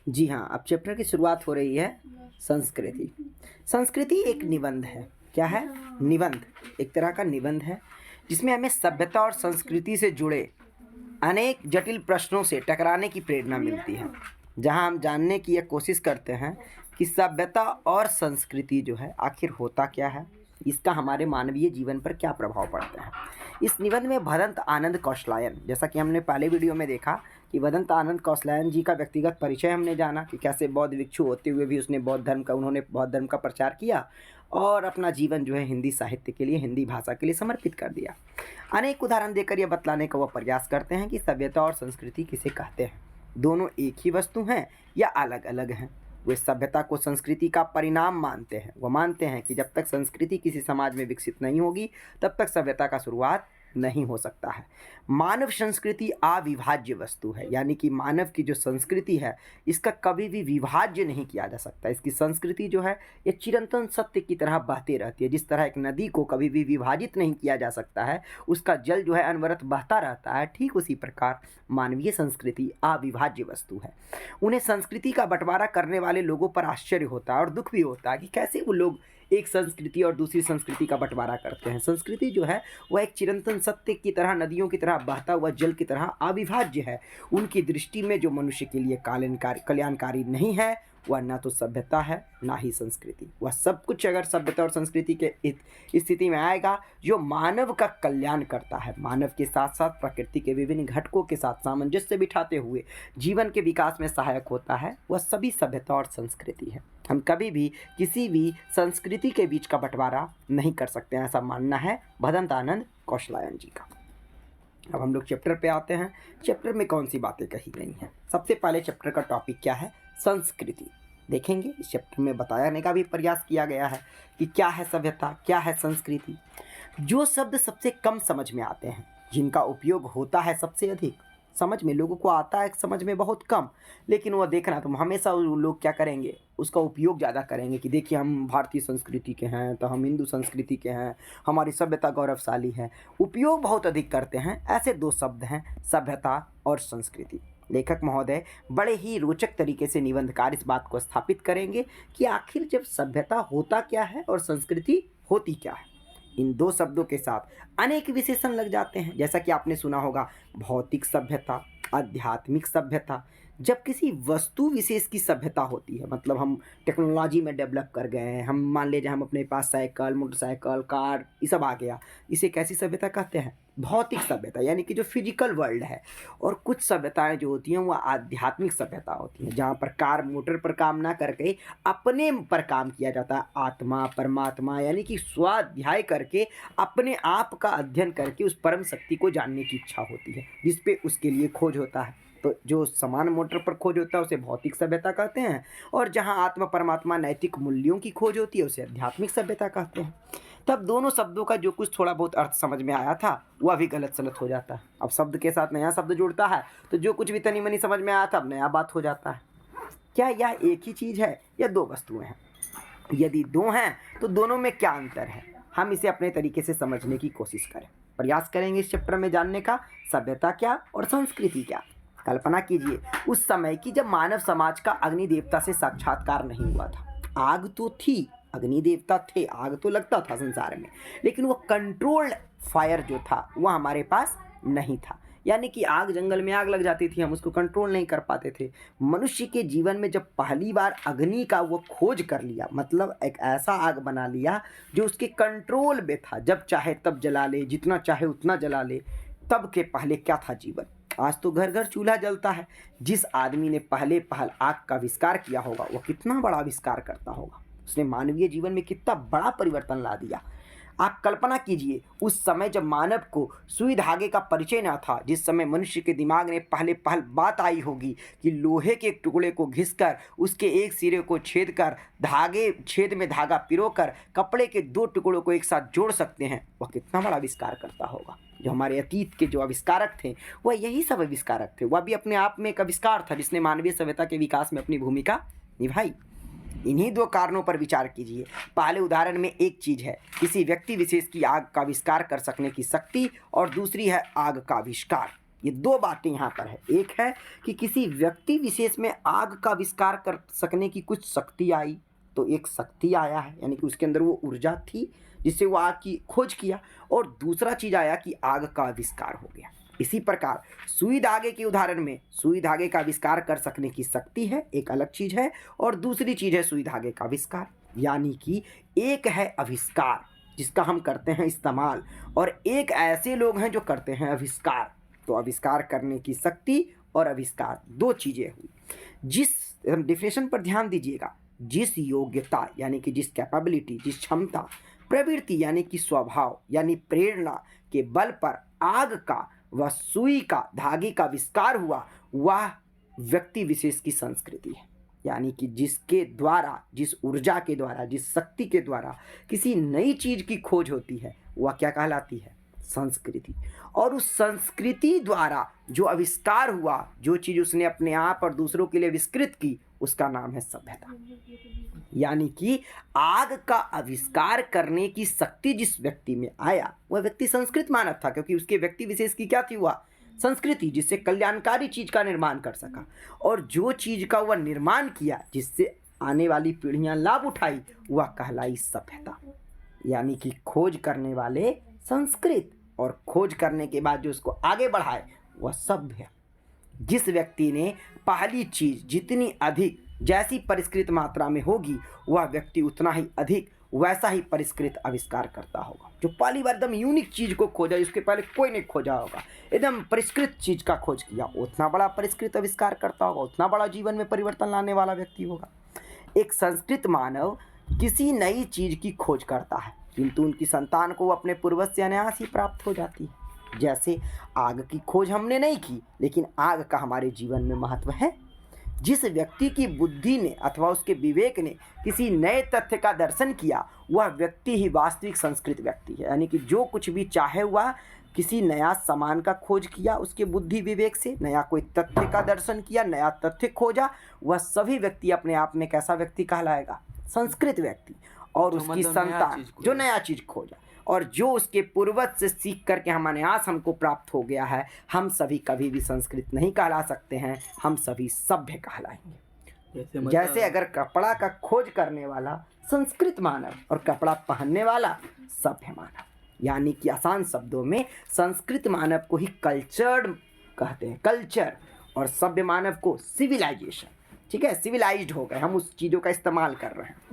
जी हाँ, अब चैप्टर की शुरुआत हो रही है संस्कृति। संस्कृति एक निबंध है। क्या है? निबंध। एक तरह का निबंध है जिसमें हमें सभ्यता और संस्कृति से जुड़े अनेक जटिल प्रश्नों से टकराने की प्रेरणा मिलती है, जहाँ हम जानने की यह कोशिश करते हैं कि सभ्यता और संस्कृति जो है आखिर होता क्या है, इसका हमारे मानवीय जीवन पर क्या प्रभाव पड़ता है। इस निबंध में भदंत आनंद कौशलायन, जैसा कि हमने पहले वीडियो में देखा कि भदंत आनंद कौशलायन जी का व्यक्तिगत परिचय हमने जाना कि कैसे बौद्ध भिक्षु होते हुए भी उन्होंने बौद्ध धर्म का प्रचार किया और अपना जीवन जो है हिंदी साहित्य के लिए, हिंदी भाषा के लिए समर्पित कर दिया। अनेक उदाहरण देकर यह बतलाने का वह प्रयास करते हैं कि सभ्यता और संस्कृति किसे कहते हैं, दोनों एक ही वस्तु हैं या अलग अलग हैं। वे सभ्यता को संस्कृति का परिणाम मानते हैं। वह मानते हैं कि जब तक संस्कृति किसी समाज में विकसित नहीं होगी तब तक सभ्यता का शुरुआत नहीं हो सकता है। मानव संस्कृति अविभाज्य वस्तु है, यानी कि मानव की जो संस्कृति है इसका कभी भी विभाज्य नहीं किया जा सकता। इसकी संस्कृति जो है ये चिरंतन सत्य की तरह बहती रहती है। जिस तरह एक नदी को कभी भी विभाजित नहीं किया जा सकता है, उसका जल जो है अनवरत बहता रहता है, ठीक उसी प्रकार मानवीय संस्कृति अविभाज्य वस्तु है। उन्हें संस्कृति का बंटवारा करने वाले लोगों पर आश्चर्य होता है और दुख भी होता है कि कैसे वो लोग एक संस्कृति और दूसरी संस्कृति का बंटवारा करते हैं। संस्कृति जो है वह एक चिरंतन सत्य की तरह, नदियों की तरह बहता हुआ जल की तरह अविभाज्य है। उनकी दृष्टि में जो मनुष्य के लिए कल्याणकारी नहीं है वह ना तो सभ्यता है ना ही संस्कृति। वह सब कुछ अगर सभ्यता और संस्कृति के स्थिति में आएगा जो मानव का कल्याण करता है, मानव के साथ साथ प्रकृति के विभिन्न घटकों के साथ सामंजस्य बिठाते हुए जीवन के विकास में सहायक होता है, वह सभी सभ्यता और संस्कृति है। हम कभी भी किसी भी संस्कृति के बीच का बंटवारा नहीं कर सकते हैं, ऐसा मानना है भदंत आनंद कौशलायन जी का। अब हम लोग चैप्टर पे आते हैं। चैप्टर में कौन सी बातें कही गई हैं। सबसे पहले चैप्टर का टॉपिक क्या है? संस्कृति। देखेंगे इस चैप्टर में बताने का भी प्रयास किया गया है कि क्या है सभ्यता, क्या है संस्कृति। जो शब्द सबसे कम समझ में आते हैं, जिनका उपयोग होता है सबसे अधिक, समझ में लोगों को आता है समझ में बहुत कम, लेकिन वह देखना तो हमेशा लोग क्या करेंगे, उसका उपयोग ज़्यादा करेंगे कि देखिए हम भारतीय संस्कृति के हैं तो हम हिंदू संस्कृति के हैं, हमारी सभ्यता गौरवशाली है। उपयोग बहुत अधिक करते हैं। ऐसे दो शब्द हैं सभ्यता और संस्कृति। लेखक महोदय बड़े ही रोचक तरीके से निबंधकार इस बात को स्थापित करेंगे कि आखिर जब सभ्यता होता क्या है और संस्कृति होती क्या है। इन दो शब्दों के साथ अनेक विशेषण लग जाते हैं, जैसा कि आपने सुना होगा भौतिक सभ्यता, आध्यात्मिक सभ्यता। जब किसी वस्तु विशेष की सभ्यता होती है, मतलब हम टेक्नोलॉजी में डेवलप कर गए हैं, हम मान लीजिए हम अपने पास साइकिल, मोटरसाइकिल, कार ये सब आ गया, इसे कैसी सभ्यता कहते हैं? भौतिक सभ्यता, यानी कि जो फिजिकल वर्ल्ड है। और कुछ सभ्यताएं जो होती हैं वो आध्यात्मिक सभ्यता होती हैं, जहाँ पर कार मोटर पर काम ना करके अपने पर काम किया जाता है। आत्मा, परमात्मा, यानी कि स्वाध्याय करके अपने आप का अध्ययन करके उस परम शक्ति को जानने की इच्छा होती है, जिसपे उसके लिए खोज होता है। तो जो समान मोटर पर खोज होता है उसे भौतिक सभ्यता कहते हैं, और जहाँ आत्मा, परमात्मा, नैतिक मूल्यों की खोज होती है उसे आध्यात्मिक सभ्यता कहते हैं। तब दोनों शब्दों का जो कुछ थोड़ा बहुत अर्थ समझ में आया था वह भी गलत सलत हो जाता है। अब शब्द के साथ नया शब्द जुड़ता है तो जो कुछ भी तनी मनी समझ में आया था अब नया बात हो जाता है। क्या यह एक ही चीज़ है या दो वस्तुएं हैं? यदि दो हैं तो दोनों में क्या अंतर है? हम इसे अपने तरीके से समझने की कोशिश करें, प्रयास करेंगे इस चैप्टर में जानने का। सभ्यता क्या और संस्कृति क्या? कल्पना कीजिए उस समय की जब मानव समाज का अग्नि देवता से साक्षात्कार नहीं हुआ था। आग तो थी, अग्नि देवता थे, आग तो लगता था संसार में, लेकिन वो कंट्रोल्ड फायर जो था वह हमारे पास नहीं था। यानी कि आग, जंगल में आग लग जाती थी, हम उसको कंट्रोल नहीं कर पाते थे। मनुष्य के जीवन में जब पहली बार अग्नि का वो खोज कर लिया, मतलब एक ऐसा आग बना लिया जो उसके कंट्रोल में था, जब चाहे तब जला ले, जितना चाहे उतना जला ले, तब के पहले क्या था जीवन? आज तो घर घर चूल्हा जलता है। जिस आदमी ने पहले आग का आविष्कार किया होगा वो कितना बड़ा आविष्कार करता होगा, उसने मानवीय जीवन में कितना बड़ा परिवर्तन ला दिया। आप कल्पना कीजिए उस समय जब मानव को सुई धागे का परिचय न था, जिस समय मनुष्य के दिमाग में पहले बात आई होगी कि लोहे के एक टुकड़े को घिसकर उसके एक सिरे को छेद कर छेद में धागा पिरोकर कपड़े के दो टुकड़ों को एक साथ जोड़ सकते हैं, वह कितना बड़ा आविष्कार करता होगा। जो हमारे अतीत के जो आविष्कारक थे वह यही सब आविष्कारक थे। वह भी अपने आप में एक आविष्कार था जिसने मानवीय सभ्यता के विकास में अपनी भूमिका निभाई। इन्हीं दो कारणों पर विचार कीजिए। पहले उदाहरण में एक चीज़ है किसी व्यक्ति विशेष की आग का आविष्कार कर सकने की शक्ति, और दूसरी है आग का आविष्कार। ये दो बातें यहाँ पर है। एक है कि किसी व्यक्ति विशेष में आग का आविष्कार कर सकने की कुछ शक्ति आई, तो एक शक्ति आया है, यानी कि उसके अंदर वो ऊर्जा थी जिससे वो आग की खोज किया। और दूसरा चीज़ आया कि आग का आविष्कार हो गया। इसी प्रकार सुई धागे के उदाहरण में सुई धागे का आविष्कार कर सकने की शक्ति है, एक अलग चीज़ है, और दूसरी चीज़ है सुई धागे का आविष्कार। यानी कि एक है आविष्कार जिसका हम करते हैं इस्तेमाल, और एक ऐसे लोग हैं जो करते हैं आविष्कार। तो आविष्कार करने की शक्ति और आविष्कार दो चीज़ें हुई। जिस डिफिनेशन पर ध्यान दीजिएगा, जिस योग्यता यानी कि जिस कैपेबिलिटी, जिस क्षमता, प्रवृत्ति यानी कि स्वभाव यानी प्रेरणा के बल पर आग का व सुई का धागे का आविष्कार हुआ, वह व्यक्ति विशेष की संस्कृति है। यानी कि जिसके द्वारा, जिस ऊर्जा के द्वारा, जिस शक्ति के द्वारा किसी नई चीज़ की खोज होती है, वह क्या कहलाती है? संस्कृति। और उस संस्कृति द्वारा जो आविष्कार हुआ, जो चीज़ उसने अपने आप और दूसरों के लिए आविष्कृत की, उसका नाम है सभ्यता। यानी कि आग का आविष्कार करने की शक्ति जिस व्यक्ति में आया, वह व्यक्ति संस्कृत मानव था, क्योंकि उसके व्यक्ति विशेष की क्या थी? हुआ संस्कृति, जिससे कल्याणकारी चीज का निर्माण कर सका। और जो चीज का वह निर्माण किया, जिससे आने वाली पीढ़ियां लाभ उठाई, वह कहलाई सभ्यता। यानी कि खोज करने वाले संस्कृत, और खोज करने के बाद जो उसको आगे बढ़ाए वह सभ्य। जिस व्यक्ति ने पहली चीज जितनी अधिक जैसी परिष्कृत मात्रा में होगी, वह व्यक्ति उतना ही अधिक वैसा ही परिष्कृत आविष्कार करता होगा। जो पहली बार एकदम यूनिक चीज को खोजा, उसके पहले कोई नहीं खोजा होगा, एकदम परिष्कृत चीज का खोज किया, उतना बड़ा परिष्कृत आविष्कार करता होगा, उतना बड़ा जीवन में परिवर्तन लाने वाला व्यक्ति होगा। एक संस्कृत मानव किसी नई चीज की खोज करता है, किंतु उनकी संतान को अपने पूर्वज से अनायास ही प्राप्त हो जाती है। जैसे आग की खोज हमने नहीं की, लेकिन आग का हमारे जीवन में महत्व है। जिस व्यक्ति की बुद्धि ने अथवा उसके विवेक ने किसी नए तथ्य का दर्शन किया, वह व्यक्ति ही वास्तविक संस्कृत व्यक्ति है। यानी कि जो कुछ भी चाहे हुआ, किसी नया सामान का खोज किया उसके बुद्धि विवेक से, नया कोई तथ्य का दर्शन किया, नया तथ्य खोजा, वह सभी व्यक्ति अपने आप में कैसा व्यक्ति कहलाएगा? संस्कृत व्यक्ति। और उसकी संतान जो नया चीज खोजा, और जो उसके पूर्वज से सीख करके हम अनायास हमको प्राप्त हो गया है, हम सभी कभी भी संस्कृत नहीं कहला सकते हैं, हम सभी सभ्य कहलाएंगे। जैसे अगर कपड़ा का खोज करने वाला संस्कृत मानव और कपड़ा पहनने वाला सभ्य मानव, यानी कि आसान शब्दों में संस्कृत मानव को ही कल्चर्ड कहते हैं, कल्चर, और सभ्य मानव को सिविलाइजेशन। ठीक है, सिविलाइज्ड हो गए, हम उस चीज़ों का इस्तेमाल कर रहे हैं।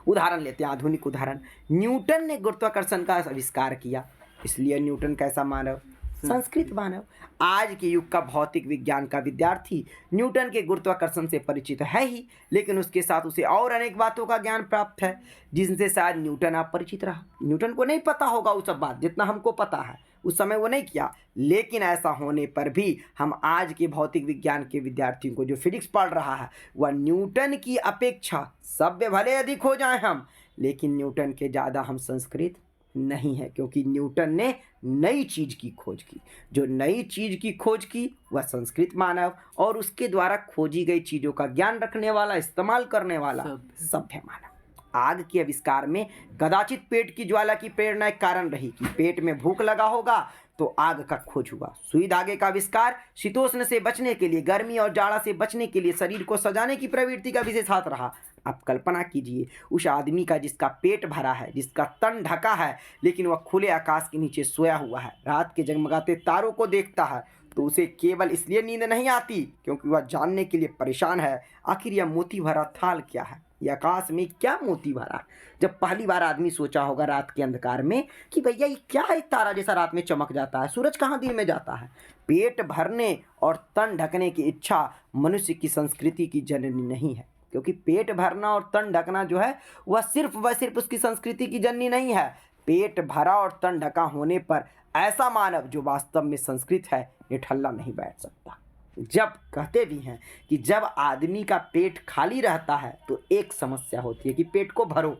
उदाहरण लेते हैं, आधुनिक उदाहरण। न्यूटन ने गुरुत्वाकर्षण का आविष्कार किया, इसलिए न्यूटन कैसा मानव? संस्कृत मानव। आज के युग का भौतिक विज्ञान का विद्यार्थी न्यूटन के गुरुत्वाकर्षण से परिचित है ही, लेकिन उसके साथ उसे और अनेक बातों का ज्ञान प्राप्त है जिनसे शायद न्यूटन अपरिचित रहा। न्यूटन को नहीं पता होगा वो सब बात जितना हमको पता है, उस समय वो नहीं किया। लेकिन ऐसा होने पर भी हम आज के भौतिक विज्ञान के विद्यार्थियों को जो फिजिक्स पढ़ रहा है, वह न्यूटन की अपेक्षा सभ्य भले अधिक हो जाए हम, लेकिन न्यूटन के ज़्यादा हम संस्कृत नहीं है, क्योंकि न्यूटन ने नई चीज़ की खोज की। जो नई चीज़ की खोज की वह संस्कृत मानव, और उसके द्वारा खोजी गई चीज़ों का ज्ञान रखने वाला, इस्तेमाल करने वाला सभ्य मानव। आग के आविष्कार में कदाचित पेट की ज्वाला की प्रेरणा एक कारण रही कि पेट में भूख लगा होगा तो आग का खोज हुआ। सुई धागे का आविष्कार शीतोष्ण से बचने के लिए, गर्मी और जाड़ा से बचने के लिए शरीर को सजाने की प्रवृत्ति का विशेष हाथ रहा। आप कल्पना कीजिए उस आदमी का जिसका पेट भरा है, जिसका तन ढका है, लेकिन वह खुले आकाश के नीचे सोया हुआ है, रात के जगमगाते तारों को देखता है, तो उसे केवल इसलिए नींद नहीं आती क्योंकि वह जानने के लिए परेशान है आखिर यह मोती भरा थाल क्या है, ये आकाश में क्या मोती भरा। जब पहली बार आदमी सोचा होगा रात के अंधकार में कि भैया ये क्या है, तारा जैसा रात में चमक जाता है, सूरज कहाँ दिन में जाता है। पेट भरने और तन ढकने की इच्छा मनुष्य की संस्कृति की जननी नहीं है, क्योंकि पेट भरना और तन ढकना जो है वह सिर्फ उसकी संस्कृति की जननी नहीं है। पेट भरा और तन ढका होने पर ऐसा मानव जो वास्तव में संस्कृत है, निठल्ला नहीं बैठ सकता। जब कहते भी हैं कि जब आदमी का पेट खाली रहता है तो एक समस्या होती है कि पेट को भरो,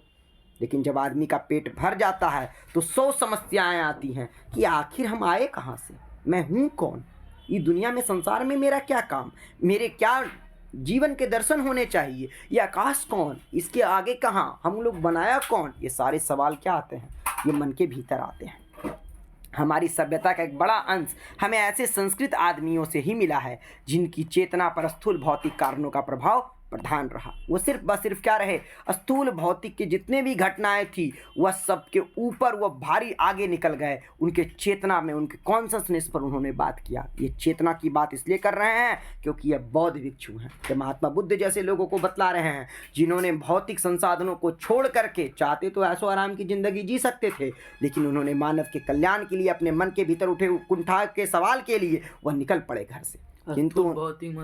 लेकिन जब आदमी का पेट भर जाता है तो 100 समस्याएं आती हैं कि आखिर हम आए कहाँ से, मैं हूँ कौन, ये दुनिया में, संसार में मेरा क्या काम, मेरे क्या जीवन के दर्शन होने चाहिए, ये आकाश कौन, इसके आगे कहाँ, हम लोग बनाया कौन। ये सारे सवाल क्या आते हैं, ये मन के भीतर आते हैं। हमारी सभ्यता का एक बड़ा अंश हमें ऐसे संस्कृत आदमियों से ही मिला है जिनकी चेतना पर स्थूल भौतिक कारणों का प्रभाव प्रधान रहा। वो सिर्फ क्या रहे, स्थूल भौतिक के जितने भी घटनाएं थी वह सबके ऊपर वो भारी आगे निकल गए। उनके चेतना में, उनके कॉन्शसनेस पर उन्होंने बात किया। ये चेतना की बात इसलिए कर रहे हैं क्योंकि ये बौद्ध भिक्षु हैं, ये महात्मा बुद्ध जैसे लोगों को बतला रहे हैं जिन्होंने भौतिक संसाधनों को छोड़ करके, चाहते तो ऐशो आराम की जिंदगी जी सकते थे, लेकिन उन्होंने मानव के कल्याण के लिए, अपने मन के भीतर उठे कुंठा के सवाल के लिए वह निकल पड़े घर से। किंतु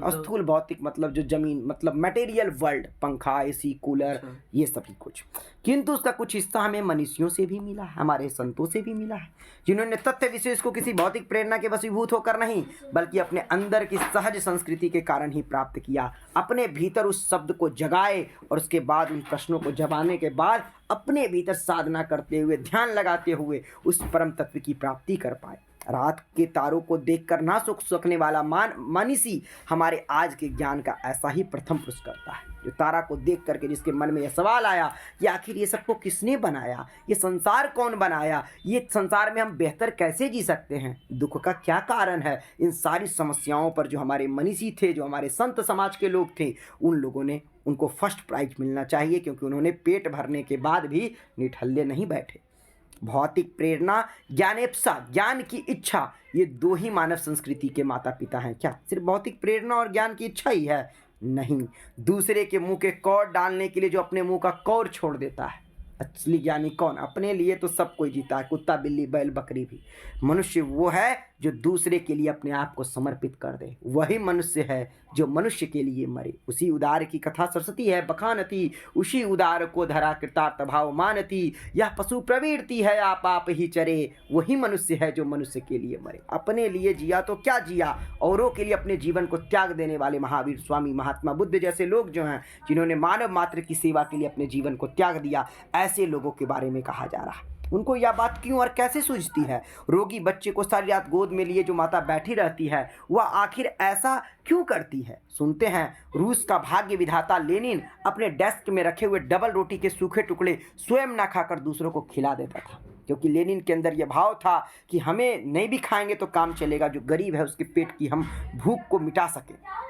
स्थूल भौतिक मतलब जो जमीन, मतलब मटेरियल वर्ल्ड, पंखा, एसी, कूलर, ये सभी कुछ, किंतु उसका कुछ हिस्सा हमें मनुष्यों से भी मिला है, हमारे संतों से भी मिला है, जिन्होंने तथ्य विशेष को किसी भौतिक प्रेरणा के वशीभूत होकर नहीं, बल्कि अपने अंदर की सहज संस्कृति के कारण ही प्राप्त किया। अपने भीतर उस शब्द को जगाए और उसके बाद उन प्रश्नों को जगाने के बाद अपने भीतर साधना करते हुए, ध्यान लगाते हुए उस परम तत्व की प्राप्ति कर पाए। रात के तारों को देखकर ना सुख सकने वाला मनीषी हमारे आज के ज्ञान का ऐसा ही प्रथम पुरुष करता है, जो तारा को देख करके जिसके मन में यह सवाल आया कि आखिर ये सबको किसने बनाया, ये संसार कौन बनाया, ये संसार में हम बेहतर कैसे जी सकते हैं, दुख का क्या कारण है। इन सारी समस्याओं पर जो हमारे मनीषी थे, जो हमारे संत समाज के लोग थे, उन लोगों ने, उनको फर्स्ट प्राइज मिलना चाहिए, क्योंकि उन्होंने पेट भरने के बाद भी निठल्ले नहीं बैठे। भौतिक प्रेरणा, ज्ञानेप्सा, ज्ञान की इच्छा, ये दो ही मानव संस्कृति के माता पिता हैं। क्या सिर्फ भौतिक प्रेरणा और ज्ञान की इच्छा ही है? नहीं, दूसरे के मुंह के कौर डालने के लिए जो अपने मुंह का कौर छोड़ देता है, असली ज्ञानी कौन? अपने लिए तो सब कोई जीता है, कुत्ता, बिल्ली, बैल, बकरी भी। मनुष्य वो है जो दूसरे के लिए अपने आप को समर्पित कर दे, वही मनुष्य है जो मनुष्य के लिए मरे। उसी उदार की कथा सरस्वती है बखानती, उसी उदार को धरा कृतार्थ भाव मानती, यह पशु प्रवृत्ति है आप ही चरे, वही मनुष्य है जो मनुष्य के लिए मरे। अपने लिए जिया तो क्या जिया, औरों के लिए अपने जीवन को त्याग देने वाले महावीर स्वामी महात्मा बुद्ध जैसे लोग जो हैं, जिन्होंने मानव मात्र की सेवा के लिए अपने जीवन को त्याग दिया, ऐसे लोगों के बारे में कहा जा रहा है। उनको यह बात क्यों और कैसे सूझती है? रोगी बच्चे को सारी रात गोद में लिए जो माता बैठी रहती है, वह आखिर ऐसा क्यों करती है? सुनते हैं, रूस का भाग्य विधाता लेनिन अपने डेस्क में रखे हुए डबल रोटी के सूखे टुकड़े स्वयं ना खाकर दूसरों को खिला देता था, क्योंकि लेनिन के अंदर यह भाव था कि हमें नहीं भी खाएंगे तो काम चलेगा, जो गरीब है उसके पेट की हम भूख को मिटा सके।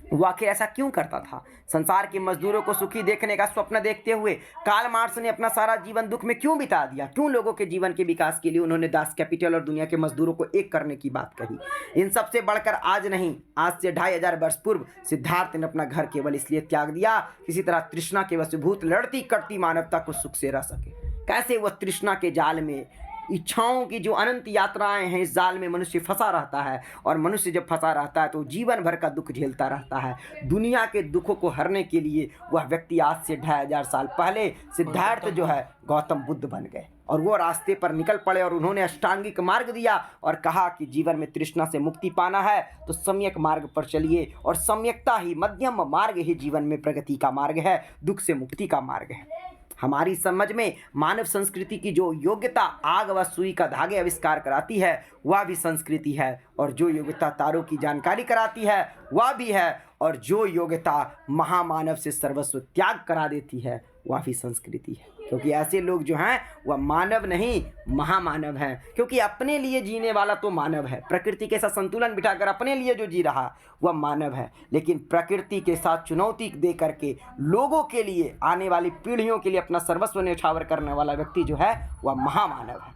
वो आखिर ऐसा क्यों करता था? संसार के मजदूरों को सुखी देखने का स्वप्न देखते हुए कार्ल मार्क्स ने अपना सारा जीवन दुख में क्यों बिता दिया? क्यों लोगों के जीवन के विकास के लिए उन्होंने दास कैपिटल और दुनिया के मजदूरों को एक करने की बात कही? इन सबसे बढ़कर आज नहीं, आज से 2500 वर्ष पूर्व सिद्धार्थ ने अपना घर केवल इसलिए त्याग दिया किसी तरह तृष्णा के वशीभूत लड़ती कटती मानवता को सुख से रह सके। कैसे वह तृष्णा के जाल में, इच्छाओं की जो अनंत यात्राएं हैं, इस जाल में मनुष्य फंसा रहता है, और मनुष्य जब फंसा रहता है तो जीवन भर का दुख झेलता रहता है। दुनिया के दुखों को हरने के लिए वह व्यक्ति आज से 2500 साल पहले सिद्धार्थ जो है गौतम बुद्ध बन गए, और वो रास्ते पर निकल पड़े और उन्होंने अष्टांगिक मार्ग दिया और कहा कि जीवन में तृष्णा से मुक्ति पाना है तो सम्यक मार्ग पर चलिए, और सम्यकता ही, मध्यम मार्ग ही जीवन में प्रगति का मार्ग है, दुख से मुक्ति का मार्ग है। हमारी समझ में मानव संस्कृति की जो योग्यता आग व सुई का धागे आविष्कार कराती है वह भी संस्कृति है, और जो योग्यता तारों की जानकारी कराती है वह भी है, और जो योग्यता महामानव से सर्वस्व त्याग करा देती है वह भी संस्कृति है। क्योंकि ऐसे लोग जो हैं वह मानव नहीं महामानव हैं, क्योंकि अपने लिए जीने वाला तो मानव है, प्रकृति के साथ संतुलन बिठाकर अपने लिए जो जी रहा वह मानव है, लेकिन प्रकृति के साथ चुनौती दे करके लोगों के लिए, आने वाली पीढ़ियों के लिए अपना सर्वस्व न्यौछावर करने वाला व्यक्ति जो है वह महामानव है।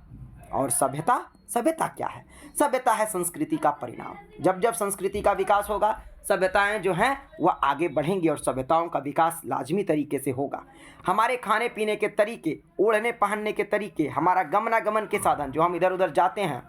और सभ्यता, सभ्यता क्या है? सभ्यता है संस्कृति का परिणाम। जब जब संस्कृति का विकास होगा, सभ्यताएं जो हैं वह आगे बढ़ेंगी, और सभ्यताओं का विकास लाजमी तरीके से होगा। हमारे खाने पीने के तरीके, ओढ़ने पहनने के तरीके, हमारा गमनागमन के साधन, जो हम इधर उधर जाते हैं,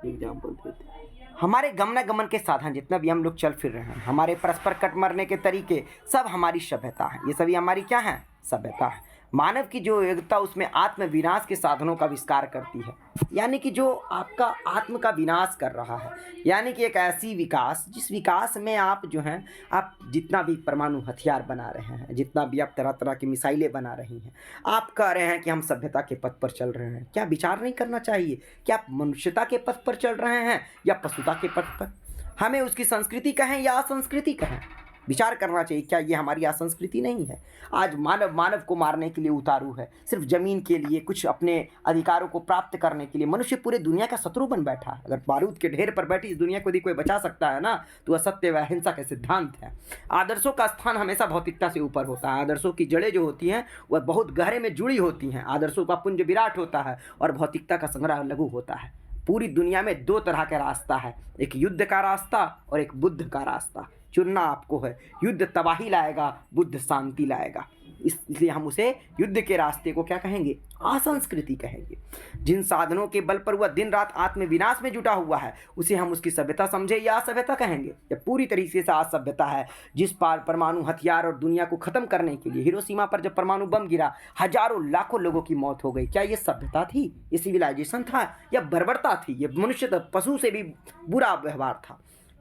एग्जाम्पल देते हैं, हमारे गमनागमन के साधन जितना भी हम लोग चल फिर रहे हैं, हमारे परस्पर कट मरने के तरीके, सब हमारी सभ्यता है। ये सभी हमारी क्या है? सभ्यता है। मानव की जो योग्यता उसमें आत्म विनाश के साधनों का विस्तार करती है, यानी कि जो आपका आत्म का विनाश कर रहा है, यानी कि एक ऐसी विकास जिस विकास में आप जो हैं, आप जितना भी परमाणु हथियार बना रहे हैं, जितना भी आप तरह तरह की मिसाइलें बना रही हैं, आप कह रहे हैं कि हम सभ्यता के पथ पर चल रहे हैं। क्या विचार नहीं करना चाहिए? क्या आप मनुष्यता के पथ पर चल रहे हैं या पशुता के पथ पर? हमें उसकी संस्कृति कहें या असंस्कृति कहें, विचार करना चाहिए, क्या ये हमारी आज संस्कृति नहीं है? आज मानव मानव को मारने के लिए उतारू है, सिर्फ जमीन के लिए, कुछ अपने अधिकारों को प्राप्त करने के लिए। मनुष्य पूरे दुनिया का शत्रु बन बैठा है। अगर बारूद के ढेर पर बैठी इस दुनिया को यदि कोई बचा सकता है ना, तो असत्य व अहिंसा के सिद्धांत है। आदर्शों का स्थान हमेशा भौतिकता से ऊपर होता है। आदर्शों की जड़ें जो होती हैं वह बहुत गहरे में जुड़ी होती हैं। आदर्शों का पुंज विराट होता है और भौतिकता का संग्रह लघु होता है। पूरी दुनिया में दो तरह का रास्ता है, एक युद्ध का रास्ता और एक बुद्ध का रास्ता। चुनना आपको है। युद्ध तबाही लाएगा, बुद्ध शांति लाएगा। इसलिए हम उसे युद्ध के रास्ते को क्या कहेंगे? असंस्कृति कहेंगे। जिन साधनों के बल पर वह दिन रात आत्म विनाश में जुटा हुआ है, उसे हम उसकी सभ्यता समझे या असभ्यता कहेंगे? यह पूरी तरीके से असभ्यता है। जिस पार परमाणु हथियार और दुनिया को खत्म करने के लिए हिरोशिमा पर जब परमाणु बम गिरा, हजारों लाखों लोगों की मौत हो गई, क्या यह सभ्यता थी? ये सिविलाइजेशन था या बर्बरता थी? ये मनुष्य पशु से भी बुरा व्यवहार था।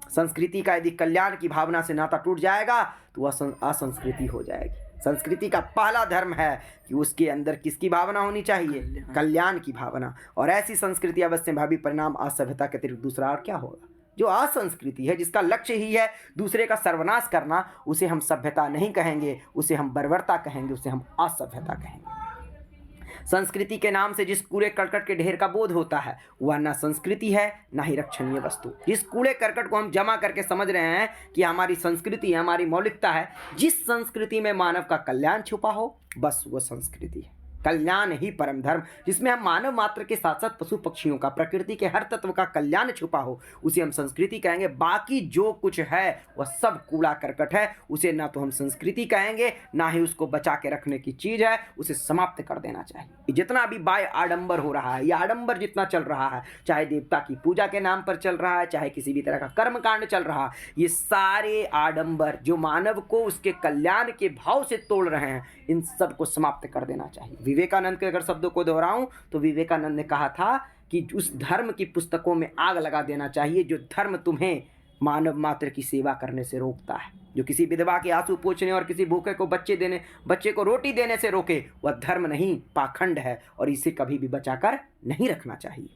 संस्कृति का यदि कल्याण की भावना से नाता टूट जाएगा तो वह असंस्कृति हो जाएगी। संस्कृति का पहला धर्म है कि उसके अंदर किसकी भावना होनी चाहिए? कल्याण की भावना। और ऐसी संस्कृति अवश्य भावी परिणाम असभ्यता के अतिरिक्त दूसरा और क्या होगा? जो असंस्कृति है, जिसका लक्ष्य ही है दूसरे का सर्वनाश करना, उसे हम सभ्यता नहीं कहेंगे, उसे हम बर्बरता कहेंगे, उसे हम असभ्यता कहेंगे। संस्कृति के नाम से जिस कूड़े करकट के ढेर का बोध होता है, वह ना संस्कृति है ना ही रक्षणीय वस्तु। जिस कूड़े करकट को हम जमा करके समझ रहे हैं कि हमारी संस्कृति है, हमारी मौलिकता है, जिस संस्कृति में मानव का कल्याण छुपा हो, बस वो संस्कृति है। कल्याण ही परम धर्म। जिसमें हम मानव मात्र के साथ साथ पशु पक्षियों का, प्रकृति के हर तत्व का कल्याण छुपा हो, उसे हम संस्कृति कहेंगे। बाकी जो कुछ है वह सब कूड़ा करकट है। उसे ना तो हम संस्कृति कहेंगे, ना ही उसको बचा के रखने की चीज़ है। उसे समाप्त कर देना चाहिए। जितना भी बाय आडंबर हो रहा है, यह आडंबर जितना चल रहा है, चाहे देवता की पूजा के नाम पर चल रहा है, चाहे किसी भी तरह का कर्मकांड चल रहा है, ये सारे आडंबर जो मानव को उसके कल्याण के भाव से तोड़ रहे हैं, इन सब को समाप्त कर देना चाहिए। विवेकानंद के अगर शब्दों को दोहराऊं तो विवेकानंद ने कहा था कि उस धर्म की पुस्तकों में आग लगा देना चाहिए जो धर्म तुम्हें मानव मात्र की सेवा करने से रोकता है। जो किसी विधवा के आंसू पोंछने और किसी भूखे को बच्चे को रोटी देने से रोके, वह धर्म नहीं, पाखंड है और इसे कभी भी बचाकर नहीं रखना चाहिए।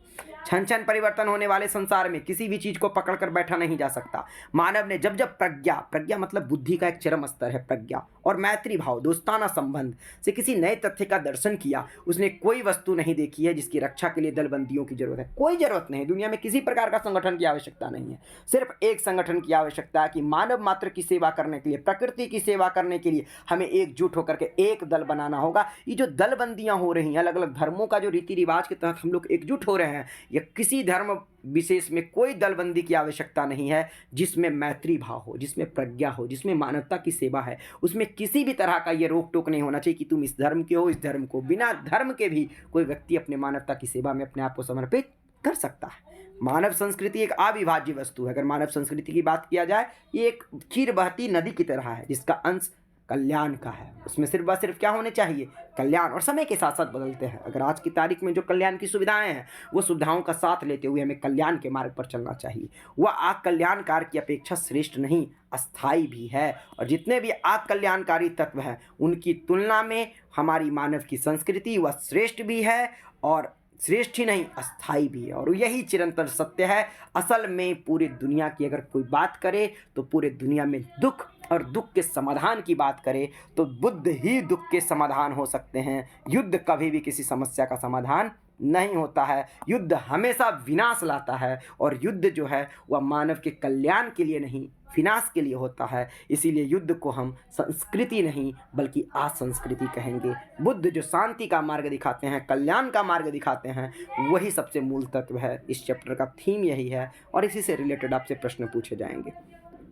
क्षण क्षण परिवर्तन होने वाले संसार में किसी भी चीज को पकड़कर बैठा नहीं जा सकता। मानव ने जब जब प्रज्ञा मतलब बुद्धि का एक चरम स्तर है, प्रज्ञा और मैत्री भाव, दोस्ताना संबंध से किसी नए तथ्य का दर्शन किया, उसने कोई वस्तु नहीं देखी है जिसकी रक्षा के लिए दलबंदियों की जरूरत है। कोई जरूरत नहीं, दुनिया में किसी प्रकार का संगठन की आवश्यकता नहीं है। सिर्फ एक संगठन की आवश्यकता है कि मानव मात्र की सेवा करने के लिए, प्रकृति की सेवा करने के लिए हमें एकजुट होकर के एक दल बनाना होगा। ये जो दलबंदियां हो रही हैं, अलग अलग धर्मों का जो रीति रिवाज के तहत हम लोग एकजुट हो रहे हैं, या किसी धर्म विशेष में कोई दलबंदी की आवश्यकता नहीं है। जिसमें मैत्री भाव हो, जिसमें प्रज्ञा हो, जिसमें मानवता की सेवा है, उसमें किसी भी तरह का ये रोक टोक नहीं होना चाहिए कि तुम इस धर्म के हो, इस धर्म को। बिना धर्म के भी कोई व्यक्ति अपने मानवता की सेवा में अपने आप को समर्पित कर सकता है। मानव संस्कृति एक अविभाज्य वस्तु है। अगर मानव संस्कृति की बात किया जाए, ये एक चीर बहती नदी की तरह है जिसका अंश कल्याण का है। उसमें सिर्फ व सिर्फ क्या होने चाहिए? कल्याण। और समय के साथ साथ बदलते हैं। अगर आज की तारीख में जो कल्याण की सुविधाएं हैं, वो सुविधाओं का साथ लेते हुए हमें कल्याण के मार्ग पर चलना चाहिए। वह कल्याणकार की अपेक्षा श्रेष्ठ नहीं, अस्थाई भी है। और जितने भी कल्याणकारी तत्व हैं, उनकी तुलना में हमारी मानव की संस्कृति वह श्रेष्ठ भी है, और श्रेष्ठ ही नहीं, अस्थाई भी है। और यही चिरंतन सत्य है। असल में पूरी दुनिया की अगर कोई बात करे तो पूरे दुनिया में दुख और दुख के समाधान की बात करे तो बुद्ध ही दुख के समाधान हो सकते हैं। युद्ध कभी भी किसी समस्या का समाधान नहीं होता है। युद्ध हमेशा विनाश लाता है, और युद्ध जो है वह मानव के कल्याण के लिए नहीं, विनाश के लिए होता है। इसीलिए युद्ध को हम संस्कृति नहीं बल्कि असंस्कृति कहेंगे। बुद्ध जो शांति का मार्ग दिखाते हैं, कल्याण का मार्ग दिखाते हैं, वही सबसे मूल तत्व है। इस चैप्टर का थीम यही है, और इसी से रिलेटेड आपसे प्रश्न पूछे जाएंगे।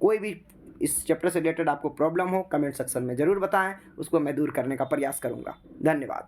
कोई भी इस चैप्टर से रिलेटेड आपको प्रॉब्लम हो, कमेंट सेक्शन में ज़रूर बताएं, उसको मैं दूर करने का प्रयास करूँगा। धन्यवाद।